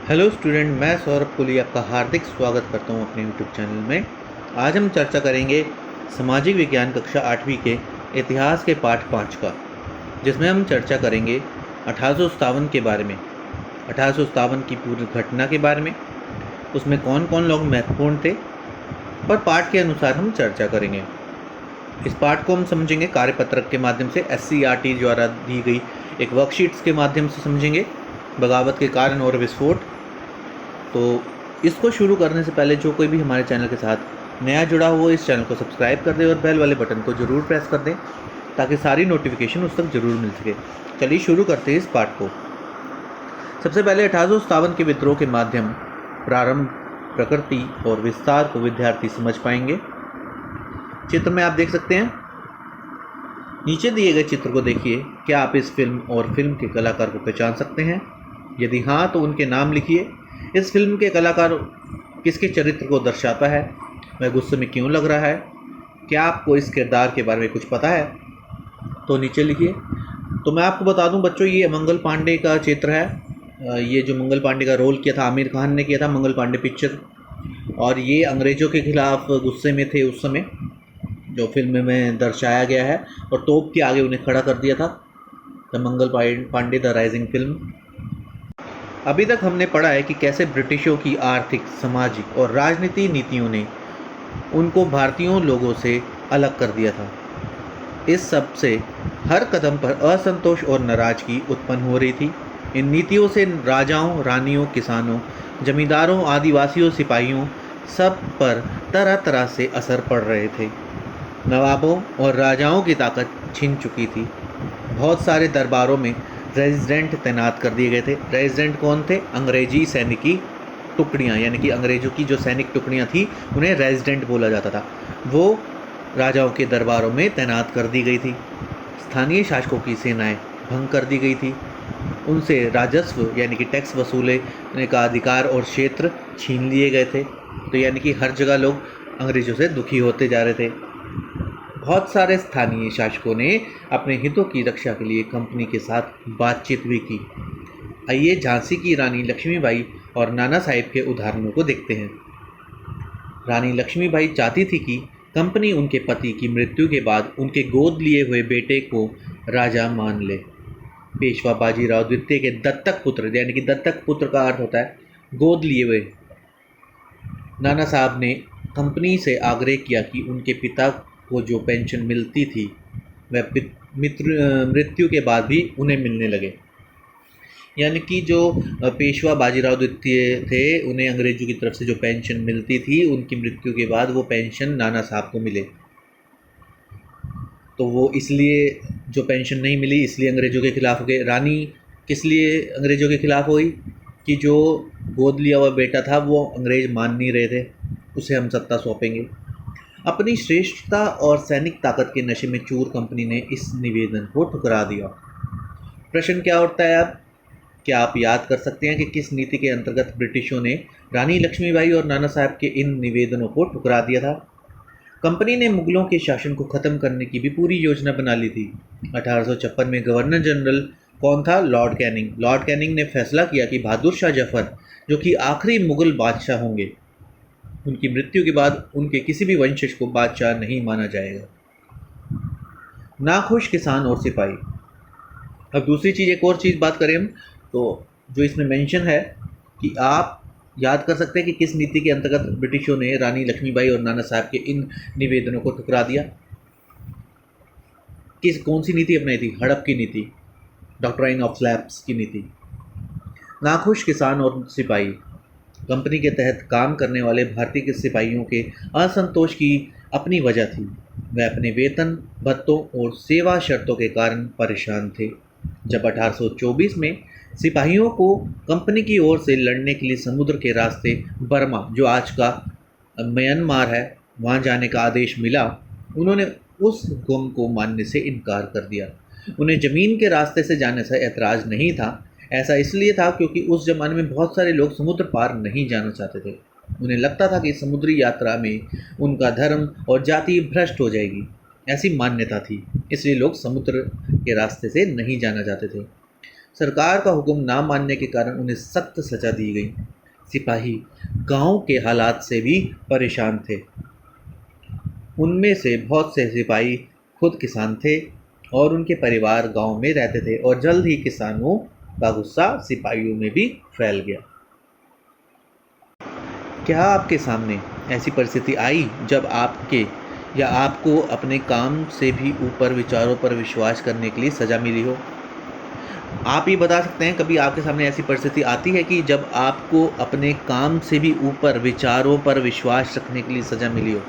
Hello student, मैं सौरभ कोहली आपका हार्दिक स्वागत करता हूं अपने यूट्यूब चैनल में। आज हम चर्चा करेंगे सामाजिक विज्ञान कक्षा 8वीं के इतिहास के पाठ 5 का, जिसमें हम चर्चा करेंगे 1857 के बारे में, 1857 की पूरी घटना के बारे में, उसमें कौन कौन लोग महत्वपूर्ण थे, और पाठ के अनुसार हम चर्चा करेंगे। इस पाठ को हम समझेंगे कार्यपत्रक के माध्यम से, SCERT द्वारा दी गई एक वर्कशीट्स के माध्यम से समझेंगे, बगावत के कारण और विस्फोट। तो इसको शुरू करने से पहले जो कोई भी हमारे चैनल के साथ नया जुड़ा हो, इस चैनल को सब्सक्राइब कर दे और बेल वाले बटन को ज़रूर प्रेस कर दें ताकि सारी नोटिफिकेशन उस तक ज़रूर मिल सके। चलिए शुरू करते हैं इस पाठ को। सबसे पहले 1857 के विद्रोह के माध्यम, प्रारंभ, प्रकृति और विस्तार को विद्यार्थी समझ पाएंगे। चित्र में आप देख सकते हैं, नीचे दिए गए चित्र को देखिए। क्या आप इस फिल्म और फिल्म के कलाकार को पहचान सकते हैं? यदि हाँ, तो उनके नाम लिखिए। इस फिल्म के कलाकार किसके चरित्र को दर्शाता है? वह गुस्से में क्यों लग रहा है? क्या आपको इस किरदार के बारे में कुछ पता है? तो नीचे लिखिए। तो मैं आपको बता दूं बच्चों, ये मंगल पांडे का चित्र है। ये जो मंगल पांडे का रोल किया था, आमिर खान ने किया था मंगल पांडे पिक्चर, और ये अंग्रेज़ों के खिलाफ गुस्से में थे उस समय, जो फिल्म में दर्शाया गया है, और तोप के आगे उन्हें खड़ा कर दिया था। The Mangal Pandey the rising film. अभी तक हमने पढ़ा है कि कैसे ब्रिटिशों की आर्थिक, सामाजिक और राजनीतिक नीतियों ने उनको भारतीयों लोगों से अलग कर दिया था। इस सब से हर कदम पर असंतोष और नाराजगी उत्पन्न हो रही थी। इन नीतियों से राजाओं, रानियों, किसानों, जमींदारों, आदिवासियों, सिपाहियों सब पर तरह तरह से असर पड़ रहे थे। नवाबों और राजाओं की ताकत छिन चुकी थी। बहुत सारे दरबारों में रेजिडेंट तैनात कर दिए गए थे। रेजिडेंट कौन थे? अंग्रेजी सैनिकी टुकड़ियाँ, यानी कि अंग्रेज़ों की जो सैनिक टुकड़ियाँ थी उन्हें रेजिडेंट बोला जाता था। वो राजाओं के दरबारों में तैनात कर दी गई थी। स्थानीय शासकों की सेनाएं भंग कर दी गई थी। उनसे राजस्व यानी कि टैक्स वसूलने का अधिकार और क्षेत्र छीन लिए गए थे। तो यानी कि हर जगह लोग अंग्रेज़ों से दुखी होते जा रहे थे। बहुत सारे स्थानीय शासकों ने अपने हितों की रक्षा के लिए कंपनी के साथ बातचीत भी की। आइए झांसी की रानी लक्ष्मीबाई और नाना साहेब के उदाहरणों को देखते हैं। रानी लक्ष्मीबाई चाहती थी कि कंपनी उनके पति की मृत्यु के बाद उनके गोद लिए हुए बेटे को राजा मान ले। पेशवा बाजीराव द्वितीय के दत्तक पुत्र, यानी कि दत्तक पुत्र का अर्थ होता है गोद लिए हुए, नाना साहब ने कंपनी से आग्रह किया कि उनके पिता को जो पेंशन मिलती थी वह मृत्यु के बाद भी उन्हें मिलने लगे। यानी कि जो पेशवा बाजीराव द्वितीय थे, उन्हें अंग्रेजों की तरफ से जो पेंशन मिलती थी, उनकी मृत्यु के बाद वो पेंशन नाना साहब को मिले। तो वो इसलिए जो पेंशन नहीं मिली, इसलिए अंग्रेज़ों के खिलाफ हो गए। रानी किस लिए अंग्रेज़ों के खिलाफ हुई? कि जो गोद लिया हुआ बेटा था वो अंग्रेज़ मान नहीं रहे थे, उसे हम सत्ता सौंपेंगे। अपनी श्रेष्ठता और सैनिक ताकत के नशे में चूर कंपनी ने इस निवेदन को ठुकरा दिया। प्रश्न क्या उठता है अब? क्या आप याद कर सकते हैं कि किस नीति के अंतर्गत ब्रिटिशों ने रानी लक्ष्मीबाई और नाना साहब के इन निवेदनों को ठुकरा दिया था? कंपनी ने मुगलों के शासन को ख़त्म करने की भी पूरी योजना बना ली थी। 1856 में गवर्नर जनरल कौन था? Lord Canning. लॉर्ड कैनिंग ने फैसला किया कि बहादुर शाह जफर, जो कि आखिरी मुगल बादशाह होंगे, उनकी मृत्यु के बाद उनके किसी भी वंशज को बादशाह नहीं माना जाएगा। नाखुश किसान और सिपाही। अब दूसरी चीज़, एक और चीज़ बात करें हम, तो जो इसमें मेंशन है कि आप याद कर सकते हैं कि किस नीति के अंतर्गत ब्रिटिशों ने रानी लक्ष्मीबाई और नाना साहब के इन निवेदनों को ठुकरा दिया। कौन सी नीति अपनाई थी? हड़प की नीति, डॉक्ट्राइन ऑफ स्लैब्स की नीति। नाखुश किसान और सिपाही। कंपनी के तहत काम करने वाले भारतीय के सिपाहियों के असंतोष की अपनी वजह थी। वे अपने वेतन, भत्तों और सेवा शर्तों के कारण परेशान थे। जब 1824 में सिपाहियों को कंपनी की ओर से लड़ने के लिए समुद्र के रास्ते बर्मा, जो आज का म्यांमार है, वहां जाने का आदेश मिला, उन्होंने उस हुक्म को मानने से इनकार कर दिया। उन्हें ज़मीन के रास्ते से जाने से ऐतराज़ नहीं था। ऐसा इसलिए था क्योंकि उस ज़माने में बहुत सारे लोग समुद्र पार नहीं जाना चाहते थे। उन्हें लगता था कि समुद्री यात्रा में उनका धर्म और जाति भ्रष्ट हो जाएगी, ऐसी मान्यता थी। इसलिए लोग समुद्र के रास्ते से नहीं जाना चाहते थे। सरकार का हुक्म ना मानने के कारण उन्हें सख्त सजा दी गई। सिपाही गांव के हालात से भी परेशान थे। उनमें से बहुत से सिपाही खुद किसान थे और उनके परिवार गांव में रहते थे और जल्द ही किसानों का गुस्सा सिपाहियों में भी फैल गया। क्या आपके सामने ऐसी परिस्थिति आई जब आपको अपने काम से भी ऊपर विचारों पर विश्वास करने के लिए सज़ा मिली हो? आप ये बता सकते हैं, कभी आपके सामने ऐसी परिस्थिति आती है कि जब आपको अपने काम से भी ऊपर विचारों पर विश्वास रखने के लिए सज़ा मिली हो?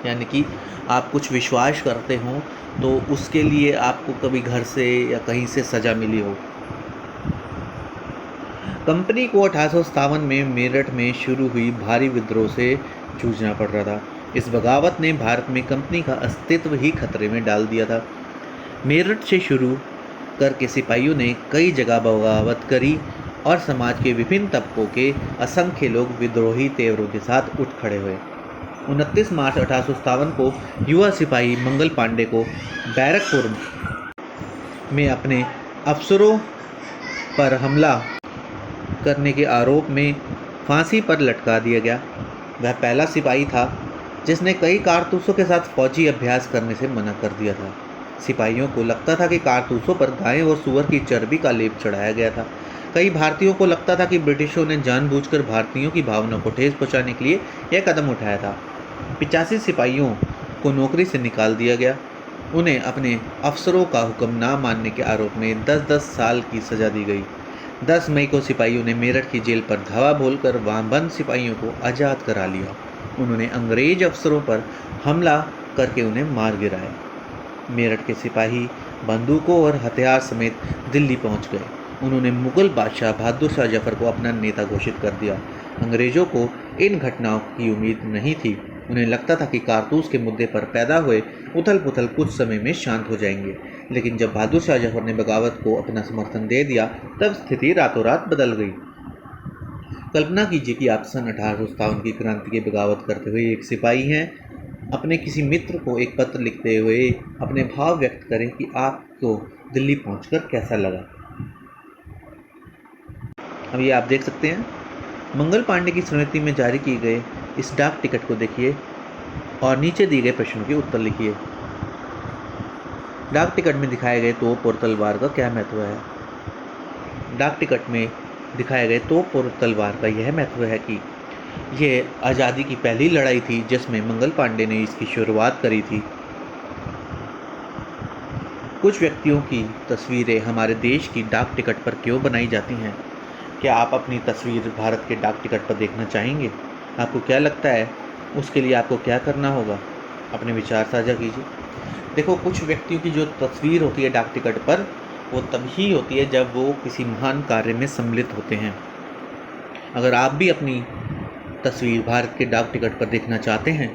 यानी कि आप कुछ विश्वास करते हों तो उसके लिए आपको कभी घर से या कहीं से सज़ा मिली हो। कंपनी को 1857 में मेरठ में शुरू हुई भारी विद्रोह से जूझना पड़ रहा था। इस बगावत ने भारत में कंपनी का अस्तित्व ही खतरे में डाल दिया था। मेरठ से शुरू करके सिपाहियों ने कई जगह बगावत करी और समाज के विभिन्न तबकों के असंख्य लोग विद्रोही तेवरों के साथ उठ खड़े हुए। 29 मार्च 1857 को युवा सिपाही मंगल पांडे को बैरकपुर में अपने अफसरों पर हमला करने के आरोप में फांसी पर लटका दिया गया। वह पहला सिपाही था जिसने कई कारतूसों के साथ फौजी अभ्यास करने से मना कर दिया था। सिपाहियों को लगता था कि कारतूसों पर गाय और सूअर की चर्बी का लेप चढ़ाया गया था। कई भारतीयों को लगता था कि ब्रिटिशों ने जानबूझकर भारतीयों की भावना को ठेस पहुंचाने के लिए यह कदम उठाया था। 85 सिपाहियों को नौकरी से निकाल दिया गया। उन्हें अपने अफसरों का हुक्म ना मानने के आरोप में 10-10 साल की सज़ा दी गई। 10 मई को सिपाहियों ने मेरठ की जेल पर धावा बोलकर वहाँ बंद सिपाहियों को आज़ाद करा लिया। उन्होंने अंग्रेज अफसरों पर हमला करके उन्हें मार गिराया। मेरठ के सिपाही बंदूकों और हथियार समेत दिल्ली पहुंच गए। उन्होंने मुगल बादशाह बहादुर शाह जफर को अपना नेता घोषित कर दिया। अंग्रेजों को इन घटनाओं की उम्मीद नहीं थी। उन्हें लगता था कि कारतूस के मुद्दे पर पैदा हुए उथल पुथल कुछ समय में शांत हो जाएंगे, लेकिन जब बहादुर शाह जफर ने बगावत को अपना समर्थन दे दिया तब स्थिति रातों रात बदल गई। कल्पना कीजिए कि आप सन 1857 की क्रांति की बगावत करते हुए एक सिपाही हैं। अपने किसी मित्र को एक पत्र लिखते हुए अपने भाव व्यक्त करें कि आपको दिल्ली पहुंचकर कैसा लगा। अब ये आप देख सकते हैं, मंगल पांडे की स्मृति में जारी किए गए इस डाक टिकट को देखिए और नीचे दिए गए प्रश्नों के उत्तर लिखिए। डाक टिकट में दिखाए गए तोप और तलवार का क्या महत्व है? डाक टिकट में दिखाए गए तोप और तलवार का यह महत्व है कि यह आज़ादी की पहली लड़ाई थी जिसमें मंगल पांडे ने इसकी शुरुआत करी थी। कुछ व्यक्तियों की तस्वीरें हमारे देश की डाक टिकट पर क्यों बनाई जाती हैं? क्या आप अपनी तस्वीर भारत के डाक टिकट पर देखना चाहेंगे? आपको क्या लगता है उसके लिए आपको क्या करना होगा? अपने विचार साझा कीजिए। देखो, कुछ व्यक्तियों की जो तस्वीर होती है डाक टिकट पर, वो तभी होती है जब वो किसी महान कार्य में सम्मिलित होते हैं। अगर आप भी अपनी तस्वीर भारत के डाक टिकट पर देखना चाहते हैं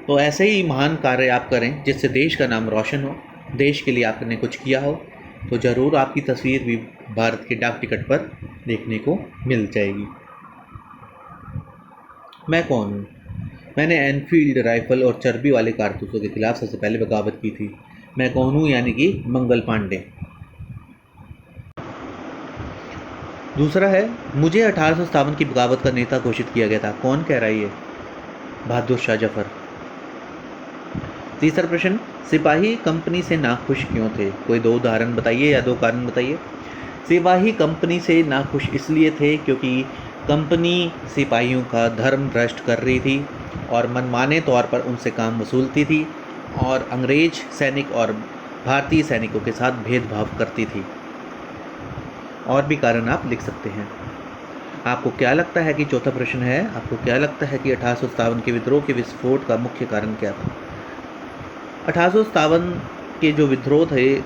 तो ऐसे ही महान कार्य आप करें जिससे देश का नाम रोशन हो, देश के लिए आपने कुछ किया हो, तो ज़रूर आपकी तस्वीर भी भारत के डाक टिकट पर देखने को मिल जाएगी। मैं कौन हूँ? मैंने एनफील्ड राइफल और चर्बी वाले कारतूसों के खिलाफ सबसे पहले बगावत की थी। मैं कौन हूँ? यानी कि मंगल पांडे। दूसरा है, मुझे 1857 की बगावत का नेता घोषित किया गया था। कौन कह रहा है ये? बहादुर शाह जफर। तीसरा प्रश्न, सिपाही कंपनी से नाखुश क्यों थे? कोई 2 उदाहरण बताइए या 2 कारण बताइए। सिपाही कंपनी से नाखुश इसलिए थे क्योंकि कंपनी सिपाहियों का धर्म भ्रष्ट कर रही थी और मनमाने तौर पर उनसे काम वसूलती थी और अंग्रेज सैनिक और भारतीय सैनिकों के साथ भेदभाव करती थी। और भी कारण आप लिख सकते हैं। आपको क्या लगता है कि चौथा प्रश्न है, आपको क्या लगता है कि 1857 के विद्रोह के विस्फोट का मुख्य कारण क्या था? 1857 के जो विद्रोह थे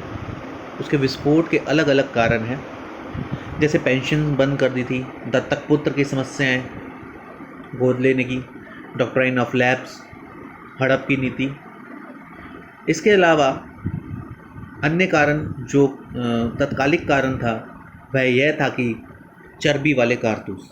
उसके विस्फोट के अलग अलग कारण हैं। जैसे पेंशन बंद कर दी थी, दत्तक पुत्र की समस्याएं, गोद लेने की, डॉक्ट्राइन ऑफ लैप्स, हड़प की नीति। इसके अलावा अन्य कारण जो तत्कालिक कारण था वह यह था कि चर्बी वाले कारतूस।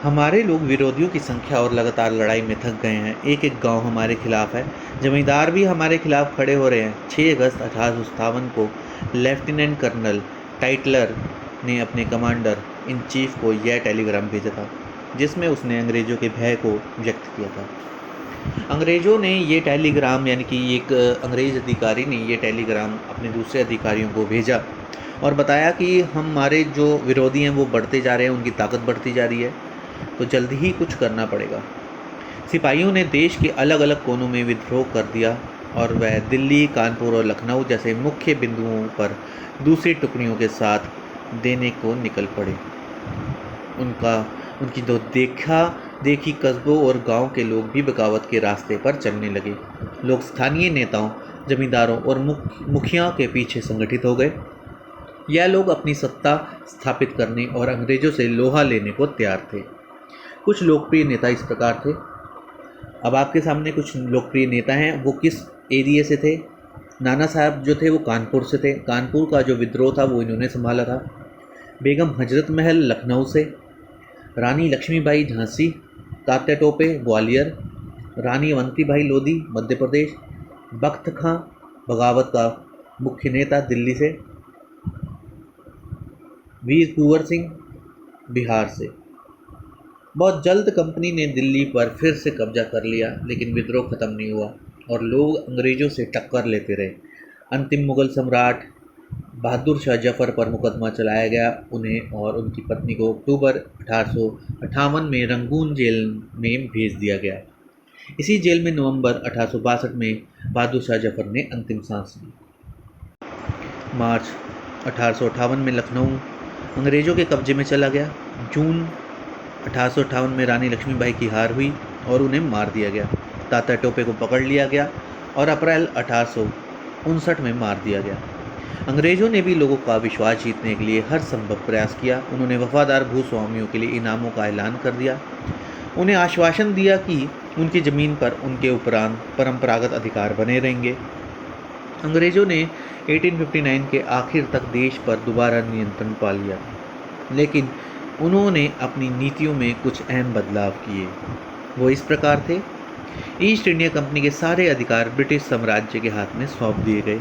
हमारे लोग विरोधियों की संख्या और लगातार लड़ाई में थक गए हैं। एक एक गांव हमारे खिलाफ है। जमींदार भी हमारे खिलाफ खड़े हो रहे हैं। 6 अगस्त 1857 को लेफ्टिनेंट कर्नल टाइटलर ने अपने कमांडर इन चीफ को यह टेलीग्राम भेजा था, जिसमें उसने अंग्रेज़ों के भय को व्यक्त किया था। अंग्रेज़ों ने ये टेलीग्राम, यानी कि एक अंग्रेज़ अधिकारी ने ये टेलीग्राम अपने दूसरे अधिकारियों को भेजा और बताया कि हमारे जो विरोधी हैं वो बढ़ते जा रहे हैं, उनकी ताकत बढ़ती जा रही है, तो जल्दी ही कुछ करना पड़ेगा। सिपाहियों ने देश के अलग अलग कोनों में विद्रोह कर दिया और वह दिल्ली, कानपुर और लखनऊ जैसे मुख्य बिंदुओं पर दूसरी टुकड़ियों के साथ देने को निकल पड़े। उनकी तो देखी कस्बों और गांव के लोग भी बगावत के रास्ते पर चलने लगे। लोग स्थानीय नेताओं, जमींदारों और मुखिया के पीछे संगठित हो गए। यह लोग अपनी सत्ता स्थापित करने और अंग्रेज़ों से लोहा लेने को तैयार थे। कुछ लोकप्रिय नेता इस प्रकार थे। अब आपके सामने कुछ लोकप्रिय नेता हैं। वो किस एरिया से थे? नाना साहब जो थे वो कानपुर से थे। कानपुर का जो विद्रोह था वो इन्होंने संभाला था। बेगम हजरत महल लखनऊ से, रानी लक्ष्मीबाई झांसी, तात्या टोपे ग्वालियर, रानी अवंतीबाई लोधी मध्य प्रदेश, बख्त खां बगावत का मुख्य नेता दिल्ली से, वीर कुंवर सिंह बिहार से। बहुत जल्द कंपनी ने दिल्ली पर फिर से कब्जा कर लिया, लेकिन विद्रोह खत्म नहीं हुआ और लोग अंग्रेज़ों से टक्कर लेते रहे। अंतिम मुगल सम्राट बहादुर शाह जफर पर मुकदमा चलाया गया। उन्हें और उनकी पत्नी को अक्टूबर 1858 में रंगून जेल में भेज दिया गया। इसी जेल में नवंबर 1862 में बहादुर शाह जफर ने अंतिम सांस ली। मार्च 1858 में लखनऊ अंग्रेज़ों के कब्जे में चला गया। जून 1858 में रानी लक्ष्मीबाई की हार हुई और उन्हें मार दिया गया। तात्या टोपे को पकड़ लिया गया और अप्रैल 1859 में मार दिया गया। अंग्रेज़ों ने भी लोगों का विश्वास जीतने के लिए हर संभव प्रयास किया। उन्होंने वफादार भूस्वामियों के लिए इनामों का ऐलान कर दिया। उन्हें आश्वासन दिया कि उनकी ज़मीन पर उनके उपरांत परंपरागत अधिकार बने रहेंगे। अंग्रेज़ों ने 1859 के आखिर तक देश पर दोबारा नियंत्रण पा लिया, लेकिन उन्होंने अपनी नीतियों में कुछ अहम बदलाव किए। वो इस प्रकार थे। ईस्ट इंडिया कंपनी के सारे अधिकार ब्रिटिश साम्राज्य के हाथ में सौंप दिए गए।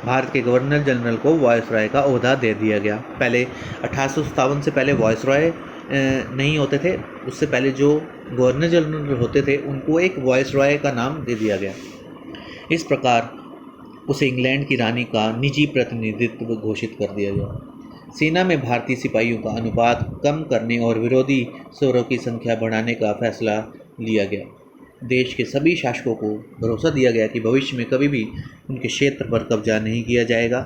भारत के गवर्नर जनरल को वायसराय का ओहदा दे दिया गया। पहले 1857 से पहले वायसराय नहीं होते थे। उससे पहले जो गवर्नर जनरल होते थे उनको एक वायसराय का नाम दे दिया गया। इस प्रकार उसे इंग्लैंड की रानी का निजी प्रतिनिधित्व घोषित कर दिया गया। सेना में भारतीय सिपाहियों का अनुपात कम करने और विरोधी स्वरों की संख्या बढ़ाने का फैसला लिया गया। देश के सभी शासकों को भरोसा दिया गया कि भविष्य में कभी भी उनके क्षेत्र पर कब्जा नहीं किया जाएगा,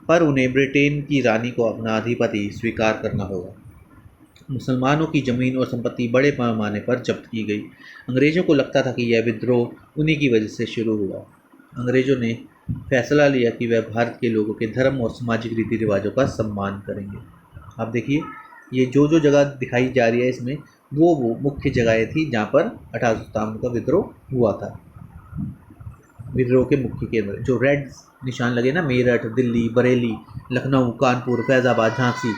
पर उन्हें ब्रिटेन की रानी को अपना अधिपति स्वीकार करना होगा। मुसलमानों की ज़मीन और संपत्ति बड़े पैमाने पर जब्त की गई। अंग्रेज़ों को लगता था कि यह विद्रोह उन्हीं की वजह से शुरू हुआ। अंग्रेज़ों ने फैसला लिया कि वह भारत के लोगों के धर्म और सामाजिक रीति रिवाजों का सम्मान करेंगे। आप देखिए, ये जो जगह दिखाई जा रही है इसमें वो मुख्य जगहें थी जहाँ पर 1857 का विद्रोह हुआ था। विद्रोह के मुख्य केंद्र जो रेड निशान लगे ना, मेरठ, दिल्ली, बरेली, लखनऊ, कानपुर, फैज़ाबाद, झांसी।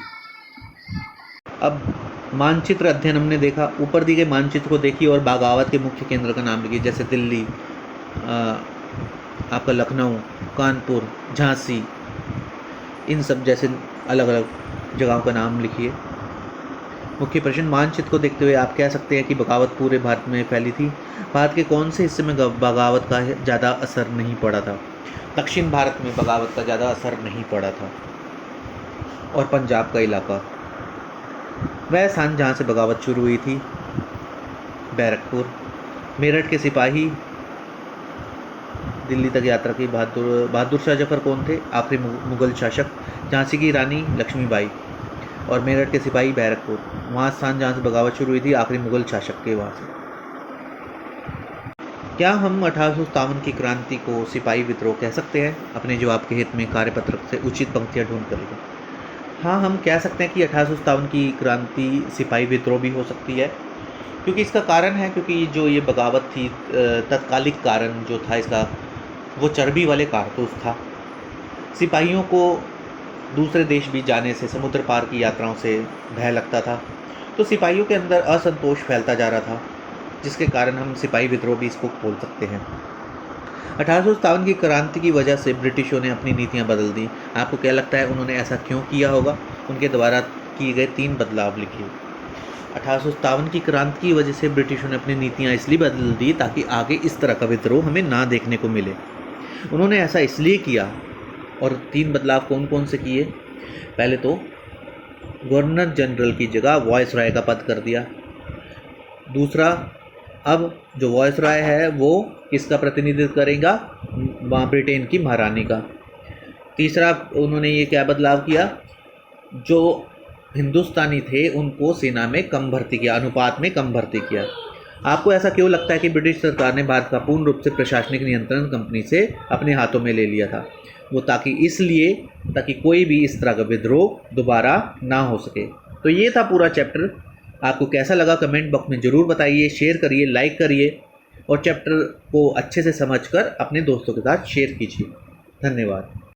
अब मानचित्र अध्ययन हमने देखा। ऊपर दिए गए मानचित्र को देखिए और बगावत के मुख्य केंद्र का नाम लिखिए, जैसे दिल्ली, आपका लखनऊ, कानपुर, झांसी, इन सब जैसे अलग अलग जगहों का नाम लिखिए। मुख्य प्रश्न, मानचित्र को देखते हुए आप कह सकते हैं कि बगावत पूरे भारत में फैली थी। भारत के कौन से हिस्से में बगावत का ज़्यादा असर नहीं पड़ा था? दक्षिण भारत में बगावत का ज़्यादा असर नहीं पड़ा था। और पंजाब का इलाका, वह स्थान जहाँ से बगावत शुरू हुई थी, बैरकपुर। मेरठ के सिपाही दिल्ली तक यात्रा की। बहादुर शाह जफर कौन थे? आखिरी मुगल शासक। झांसी की रानी लक्ष्मीबाई और मेरठ के सिपाही बैरकपुर, वहाँ स्थान जहाँ से बगावत शुरू हुई थी, आखिरी मुगल शासक के वहाँ से। क्या हम 1857 की क्रांति को सिपाही विद्रोह कह सकते हैं? अपने जवाब के हित में कार्यपत्रक से उचित पंक्तियाँ ढूंढ कर लिखें। हाँ, हम कह सकते हैं कि 1857 की क्रांति सिपाही विद्रोह भी हो सकती है, क्योंकि इसका कारण है, क्योंकि जो ये बगावत थी, तत्कालिक कारण जो था इसका, वो चर्बी वाले कारतूस था। सिपाहियों को दूसरे देश भी जाने से, समुद्र पार की यात्राओं से भय लगता था, तो सिपाहियों के अंदर असंतोष फैलता जा रहा था, जिसके कारण हम सिपाही विद्रोह भी इसको बोल सकते हैं। 1857 की क्रांति की वजह से ब्रिटिशों ने अपनी नीतियां बदल दी। आपको क्या लगता है उन्होंने ऐसा क्यों किया होगा? उनके द्वारा किए गए 3 बदलाव लिखिए। 1857 की क्रांति की वजह से ब्रिटिशों ने अपनी नीतियां इसलिए बदल दी ताकि आगे इस तरह का विद्रोह हमें ना देखने को मिले। उन्होंने ऐसा इसलिए किया, और 3 बदलाव कौन कौन से किए? पहले तो गवर्नर जनरल की जगह वॉयसराय का पद कर दिया। दूसरा, अब जो वॉयसराय है वो किसका प्रतिनिधित्व करेगा? ब्रिटेन की महारानी का। तीसरा, उन्होंने ये क्या बदलाव किया? जो हिंदुस्तानी थे उनको सेना में कम भर्ती किया, अनुपात में कम भर्ती किया। आपको ऐसा क्यों लगता है कि ब्रिटिश सरकार ने भारत का पूर्ण रूप से प्रशासनिक नियंत्रण कंपनी से अपने हाथों में ले लिया था? वो ताकि कोई भी इस तरह का विद्रोह दोबारा ना हो सके। तो ये था पूरा चैप्टर। आपको कैसा लगा कमेंट बॉक्स में ज़रूर बताइए, शेयर करिए, लाइक करिए और चैप्टर को अच्छे से समझकर अपने दोस्तों के साथ शेयर कीजिए। धन्यवाद।